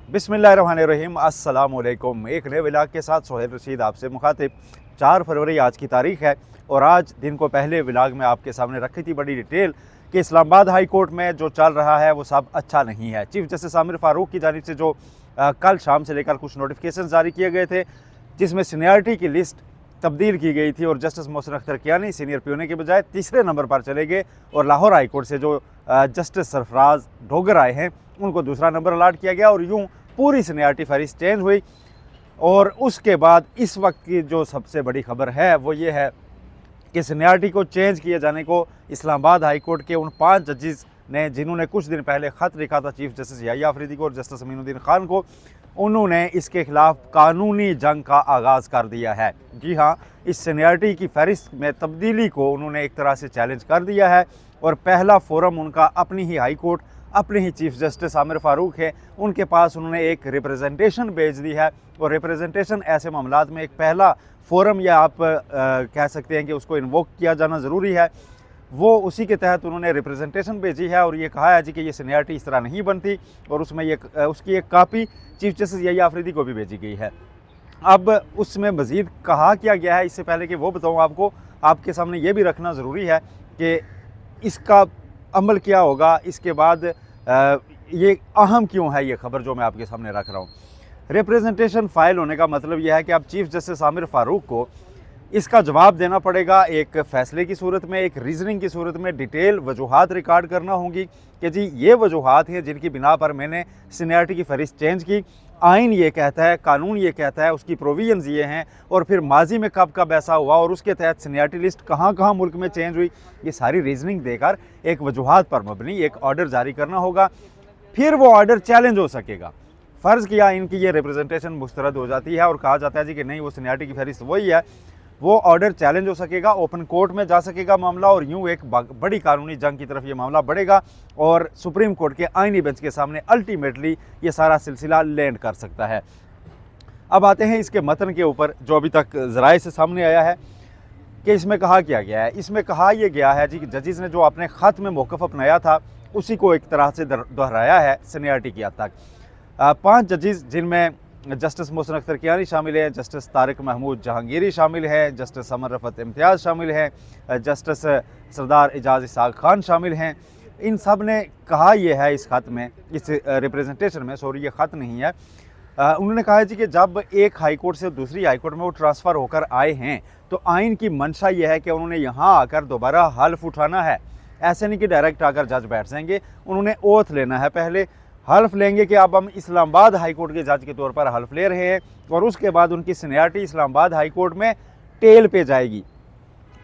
बिस्मिल्लाहिर्रहमानिर्रहीम, अस्सलामुअलैकुम। एक नए व्लॉग के साथ सोहेल रशीद आपसे मुखातिब। 4 फरवरी आज की तारीख है और आज दिन को पहले व्लॉग में आपके सामने रखी थी बड़ी डिटेल कि इस्लामाबाद हाई कोर्ट में जो चल रहा है वो सब अच्छा नहीं है। चीफ जस्टिस आमिर फ़ारूक की जानिब से जो कल शाम से लेकर कुछ नोटिफिकेशन जारी किए गए थे, जिसमें सीनियरिटी की लिस्ट तब्दील की गई थी और जस्टिस मोहसिन अख्तर कियानी सीनियर प्यूने के बजाय तीसरे नंबर पर चले गए और लाहौर हाई कोर्ट से जो जस्टिस सरफराज डोगर आए हैं उनको दूसरा नंबर अलाट किया गया और यूं पूरी सीनियरिटी फहरिस्त चेंज हुई। और उसके बाद इस वक्त की जो सबसे बड़ी खबर है वो ये है कि सीनियरिटी को चेंज किए जाने को इस्लामाबाद हाई कोर्ट के उन 5 जजेस ने, जिन्होंने कुछ दिन पहले ख़त लिखा था चीफ जस्टिस याहिया अफरीदी को और जस्टिस अमीनुद्दीन खान को, उन्होंने इसके खिलाफ कानूनी जंग का आगाज़ कर दिया है। जी हाँ, इस सीनियरिटी की फहरिस्त में तब्दीली को उन्होंने एक तरह से चैलेंज कर दिया है और पहला फोरम उनका अपनी ही हाई कोर्ट, अपने ही चीफ जस्टिस आमिर फ़ारूक है, उनके पास उन्होंने एक रिप्रेजेंटेशन भेज दी है। और रिप्रेजेंटेशन ऐसे मामलात में एक पहला फोरम या आप कह सकते हैं कि उसको इन्वोक किया जाना ज़रूरी है, वो उसी के तहत उन्होंने रिप्रेजेंटेशन भेजी है और ये कहा है जी कि ये सीनियरिटी इस तरह नहीं बनती और उसमें ये उसकी एक copy chief justice Yahya Afridi को भी भेजी गई है। अब उसमें मज़ीद कहा क्या गया है, इससे पहले कि वो बताऊँ आपको, आपके सामने ये भी रखना ज़रूरी है कि इसका अमल क्या होगा, इसके बाद ये अहम क्यों है ये खबर जो मैं आपके सामने रख रहा हूँ। रिप्रेजेंटेशन फ़ाइल होने का मतलब यह है कि अब चीफ जस्टिस आमिर फ़ारूक को इसका जवाब देना पड़ेगा, एक फ़ैसले की सूरत में, एक रीज़निंग की सूरत में डिटेल वजूहात रिकॉर्ड करना होंगी कि जी ये वजूहात हैं जिनकी बिना पर मैंने सीनियरिटी की फहरिस्त चेंज की। आइन ये कहता है, कानून ये कहता है, उसकी प्रोविजंस ये हैं और फिर माजी में कब कब ऐसा हुआ और उसके तहत सीनियरिटी लिस्ट कहाँ कहाँ मुल्क में चेंज हुई, ये सारी रीज़निंग देकर एक वजूहात पर मबनी एक ऑर्डर जारी करना होगा। फिर वो ऑर्डर चैलेंज हो सकेगा। फ़र्ज़ किया इनकी ये रिप्रेजेंटेशन मुस्तरद हो जाती है और कहा जाता है जी कि नहीं वो सीनियरिटी की फहरिस्त वही है, वो ऑर्डर चैलेंज हो सकेगा, ओपन कोर्ट में जा सकेगा मामला और यूं एक बड़ी कानूनी जंग की तरफ ये मामला बढ़ेगा और सुप्रीम कोर्ट के आईनी बेंच के सामने अल्टीमेटली ये सारा सिलसिला लैंड कर सकता है। अब आते हैं इसके मतन के ऊपर, जो अभी तक ज़राए से सामने आया है कि इसमें कहा क्या गया है। इसमें कहा यह गया है जी कि जजेस ने जो अपने ख़त में मौक़िफ़ अपनाया था उसी को एक तरह से दोहराया है सीनियरिटी की हद तक। 5 जजेस जिनमें जस्टिस मोहसिन अख्तर कियानी शामिल हैं, जस्टिस तारिक महमूद जहांगीरी शामिल हैं, जस्टिस समर रफ़त इम्तियाज़ शामिल हैं, जस्टिस सरदार एजाज़ इसाक खान शामिल हैं। इन सब ने कहा यह है इस ख़त में, इस रिप्रेजेंटेशन में, सॉरी ये ख़त नहीं है, उन्होंने कहा है जी कि जब एक हाई कोर्ट से दूसरी हाई कोर्ट में वो ट्रांसफ़र होकर आए हैं तो आइन की मंशा यह है कि उन्होंने यहाँ आकर दोबारा हल्फ उठाना है। ऐसे नहीं कि डायरेक्ट आकर जज बैठ जाएंगे, उन्होंने ओथ लेना है, पहले हल्फ लेंगे कि अब हम इस्लामाबाद हाई कोर्ट के जज के तौर पर हल्फ ले रहे हैं और उसके बाद उनकी सीनियरिटी इस्लामाबाद हाई कोर्ट में टेल पे जाएगी,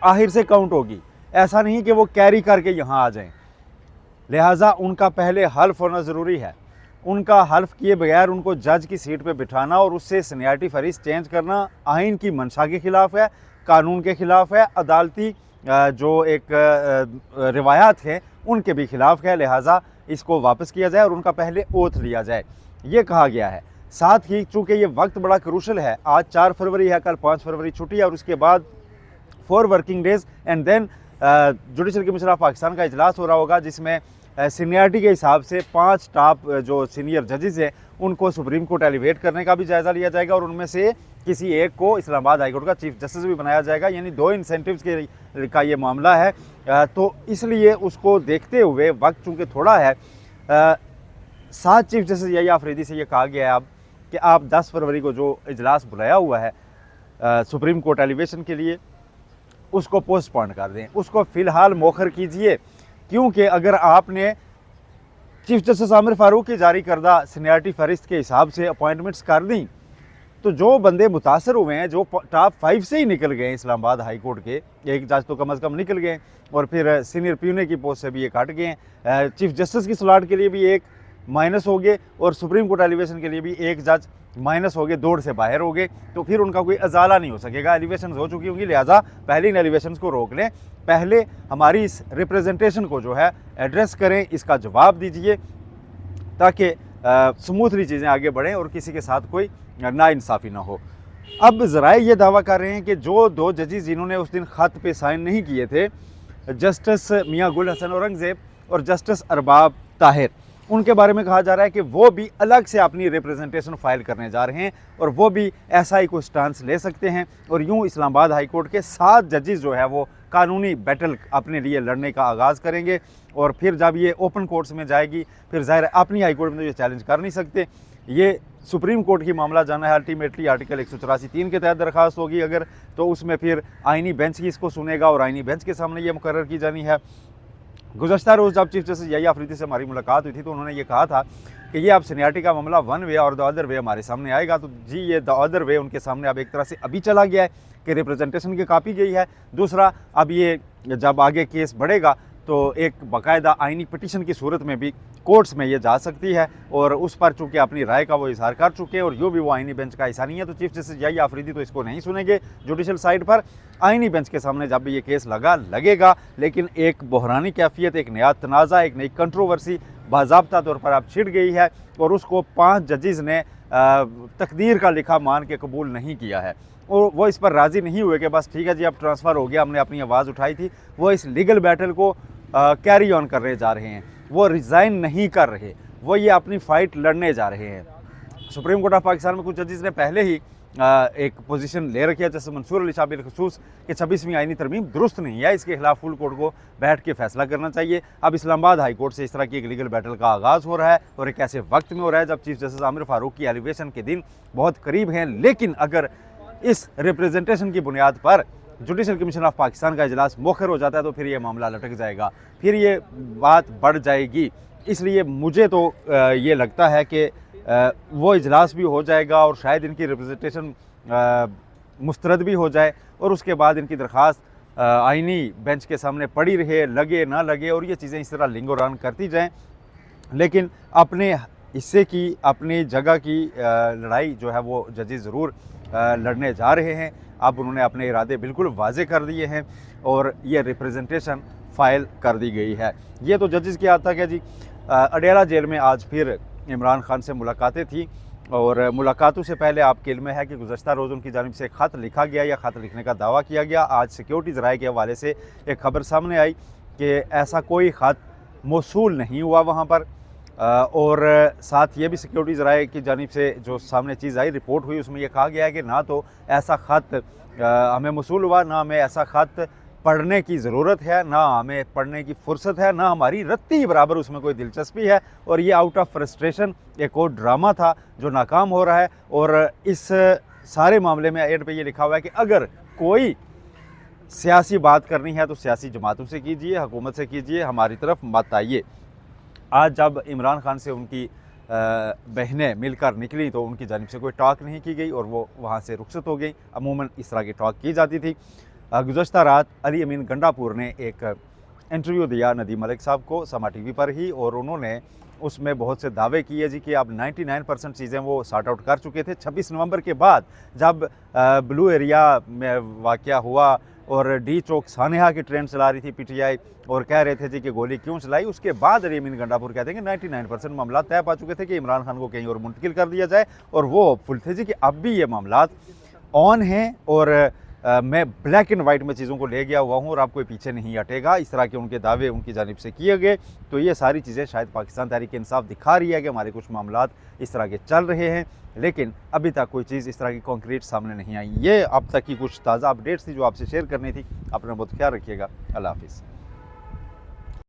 आखिर से काउंट होगी। ऐसा नहीं कि वो कैरी करके यहाँ आ जाएं, लिहाजा उनका पहले हल्फ होना ज़रूरी है। उनका हल्फ किए बगैर उनको जज की सीट पे बिठाना और उससे सीनियरिटी फहरिस्त चेंज करना आइन की मंशा के ख़िलाफ़ है, कानून के ख़िलाफ़ है, अदालती जो एक रिवायात हैं उनके भी ख़िलाफ़ है। लिहाजा इसको वापस किया जाए और उनका पहले ओथ लिया जाए, ये कहा गया है। साथ ही चूँकि ये वक्त बड़ा क्रूशल है, आज 4 फरवरी है, कल 5 फरवरी छुट्टी है और उसके बाद 4 working days and then judicial commission of Pakistan का इजलास हो रहा होगा, जिसमें सीनियरिटी के हिसाब से 5 टॉप जो सीनियर जजेस हैं उनको सुप्रीम कोर्ट एलिवेट करने का भी जायज़ा लिया जाएगा और उनमें से किसी एक को इस्लामाबाद हाई कोर्ट का चीफ जस्टिस भी बनाया जाएगा। यानी 2 इंसेंटिव्स का ये मामला है, तो इसलिए उसको देखते हुए वक्त चूँकि थोड़ा है, 7 चीफ जस्टिस याहिया अफरीदी से ये कहा गया है अब कि आप 10 फरवरी को जो इजलास बुलाया हुआ है सुप्रीम कोर्ट एलिवेशन के लिए उसको पोस्टपोन कर दें, उसको फ़िलहाल मौखर कीजिए, क्योंकि अगर आपने चीफ जस्टिस आमिर फ़ारूक की जारी करदा सीनियरिटी फहरिस्त के हिसाब से अपॉइंटमेंट्स कर दी तो जो बंदे मुतासर हुए हैं, जो टॉप 5 से ही निकल गए इस्लामाबाद हाई कोर्ट के, एक जज तो कम अज़ कम निकल गए और फिर सीनियर प्यूने की पोस्ट से भी एक हट गए, चीफ जस्टिस की स्लॉट के लिए भी एक माइनस हो गए और सुप्रीम कोर्ट एलिवेशन के लिए भी एक जज माइनस हो गए, दौड़ से बाहर हो गए, तो फिर उनका कोई अजाला नहीं हो सकेगा। एलिवेशन हो चुकी होंगी, लिहाजा पहले इन एलिवेशन को रोक लें, पहले हमारी इस रिप्रेजेंटेशन को जो है एड्रेस करें, इसका जवाब दीजिए ताकि स्मूथली चीज़ें आगे बढ़ें और किसी के साथ कोई नाइंसाफ़ी ना हो। अब ज़राए ये दावा कर रहे हैं कि जो 2 जजेस जिन्होंने उस दिन ख़त पे साइन नहीं किए थे, जस्टिस मियां गुल हसन औरंगज़ेब और जस्टिस अरबाब ताहिर, उनके बारे में कहा जा रहा है कि वो भी अलग से अपनी रिप्रेजेंटेशन फाइल करने जा रहे हैं और वो भी ऐसा ही कोई स्टांस ले सकते हैं। और यूँ इस्लामाबाद हाई कोर्ट के 7 जजेस जो है वो कानूनी बैटल अपने लिए लड़ने का आगाज़ करेंगे। और फिर जब ये ओपन कोर्ट्स में जाएगी फिर ज़ाहिर है अपनी हाई कोर्ट में तो ये चैलेंज कर नहीं सकते, ये सुप्रीम कोर्ट की मामला जाना है। अल्टीमेटली आर्टिकल 184(3) के तहत दरख्वास्त होगी अगर, तो उसमें फिर आइनी बेंच ही इसको सुनेगा और आइनी बेंच के सामने ये मुकर्रर की जानी है। गुज़श्ता रोज़ जब चीफ जस्टिस याहिया अफरीदी से हमारी मुलाकात हुई थी तो उन्होंने ये कहा था कि ये अब सीनियरिटी का मामला वन वे और द अदर वे हमारे सामने आएगा। तो जी ये द अदर वे उनके सामने अब एक तरह से अभी चला गया है कि रिप्रेजेंटेशन की कापी गई है। दूसरा, अब ये जब आगे केस बढ़ेगा तो एक बाकायदा आइनी पिटीशन की सूरत में भी कोर्ट्स में ये जा सकती है और उस पर चूँकि अपनी राय का वो इजहार कर चुके हैं और यूँ भी वो आइनी बेंच का हिस्सा नहीं है, तो चीफ जस्टिस याहिया अफरीदी तो इसको नहीं सुनेंगे जुडिशल साइड पर। आइनी बेंच के सामने जब भी ये केस लगेगा, लेकिन एक बहरानी कैफियत, एक नया तनाज़ा, एक नई कंट्रोवर्सी बाज़ाब्ता तौर पर अब छिड़ गई है और उसको 5 जजेस ने तकदीर का लिखा मान के कबूल नहीं किया है और वो इस पर राज़ी नहीं हुए कि बस ठीक है जी अब ट्रांसफ़र हो गया, हमने अपनी आवाज़ उठाई थी। वो इस लीगल बैटल को कैरी ऑन करने जा रहे हैं, वो रिज़ाइन नहीं कर रहे, वो ये अपनी फ़ाइट लड़ने जा रहे हैं। सुप्रीम कोर्ट ऑफ पाकिस्तान में कुछ जजेस ने पहले ही एक पोजीशन ले रखी है, जैसे मंसूर अली शाह बिलखसूस कि 26वीं आइनी तरमीम दुरुस्त नहीं है, इसके खिलाफ फुल कोर्ट को बैठ के फैसला करना चाहिए। अब इस्लामाबाद हाई कोर्ट से इस तरह की एक लीगल बैटल का आगाज़ हो रहा है और एक ऐसे वक्त में हो रहा है जब चीफ जस्टिस आमिर फारूक की एलिवेशन के दिन बहुत करीब हैं। लेकिन अगर इस रिप्रेजेंटेशन की बुनियाद पर जुडिशल कमीशन ऑफ पाकिस्तान का इजलास मौखर हो जाता है तो फिर ये मामला लटक जाएगा, फिर ये बात बढ़ जाएगी। इसलिए मुझे तो ये लगता है कि वो इजलास भी हो जाएगा और शायद इनकी रिप्रेजेंटेशन मुस्तरद भी हो जाए और उसके बाद इनकी दरख्वास्त आइनी बेंच के सामने पड़ी रहे, लगे ना लगे और ये चीज़ें इस तरह लिंगो रान करती जाएं। लेकिन अपने हिस्से की, अपनी जगह की लड़ाई जो है वो जजेस ज़रूर लड़ने जा रहे हैं। अब उन्होंने अपने इरादे बिल्कुल वाजे कर दिए हैं और ये रिप्रेजेंटेशन फ़ाइल कर दी गई है। ये तो जजेस की आज तक है जी। अडेला जेल में आज फिर इमरान खान से मुलाकातें थी और मुलाकातों से पहले आपके इल्म है कि गुज़श्ता रोज़ उनकी जानिब से ख़त लिखा गया या ख़त लिखने का दावा किया गया। आज सिक्योरिटीज़ राय के हवाले से एक ख़बर सामने आई कि ऐसा कोई ख़त मौसूल नहीं हुआ वहाँ पर और साथ ये भी सिक्योरिटीज़ राय की जानिब से जो सामने चीज़ आई, रिपोर्ट हुई, उसमें यह कहा गया है कि ना तो ऐसा ख़त हमें मौसूल हुआ, ना हमें ऐसा ख़त पढ़ने की ज़रूरत है, ना हमें पढ़ने की फुर्सत है, ना हमारी रत्ती बराबर उसमें कोई दिलचस्पी है और ये आउट ऑफ फ्रस्ट्रेशन एक और ड्रामा था जो नाकाम हो रहा है। और इस सारे मामले में एड पे ये लिखा हुआ है कि अगर कोई सियासी बात करनी है तो सियासी जमातों से कीजिए, हुकूमत से कीजिए, हमारी तरफ मत आइए। आज जब इमरान खान से उनकी बहनें मिलकर निकली तो उनकी जानिब से कोई टॉक नहीं की गई और वो वहाँ से रुखसत हो गई। अमूमन इस तरह की टॉक की जाती थी। गुज़श्ता रात अली अमीन गंडापुर ने एक इंटरव्यू दिया नदीम मलिक साहब को समा टीवी पर ही और उन्होंने उसमें बहुत से दावे किए जी कि अब 99% चीज़ें वो सॉर्ट आउट कर चुके थे। 26 नवंबर के बाद जब ब्लू एरिया में वाक़या हुआ और डी चौक सानेहा की ट्रेन चला रही थी पीटीआई और कह रहे थे जी कि गोली क्यों चलाई, उसके बाद अली अमीन गंडापुर कहते हैं कि 99% मामला तय पा चुके थे कि इमरान खान को कहीं और मुंतकिल कर दिया जाए और वो होपफुल थे जी कि अब भी ये मामला ऑन हैं और मैं ब्लैक एंड वाइट में चीज़ों को ले गया हुआ हूँ और आप कोई पीछे नहीं हटेगा। इस तरह के उनके दावे उनकी जानिब से किए गए। तो ये सारी चीज़ें शायद पाकिस्तान तहरीक इंसाफ दिखा रही है कि हमारे कुछ मामलात इस तरह के चल रहे हैं, लेकिन अभी तक कोई चीज़ इस तरह की कॉन्क्रीट सामने नहीं आई। ये अब तक की कुछ ताज़ा अपडेट्स थी जो आपसे शेयर करनी थी। अपना बहुत ख्याल रखिएगा। अल्लाह हाफिज़।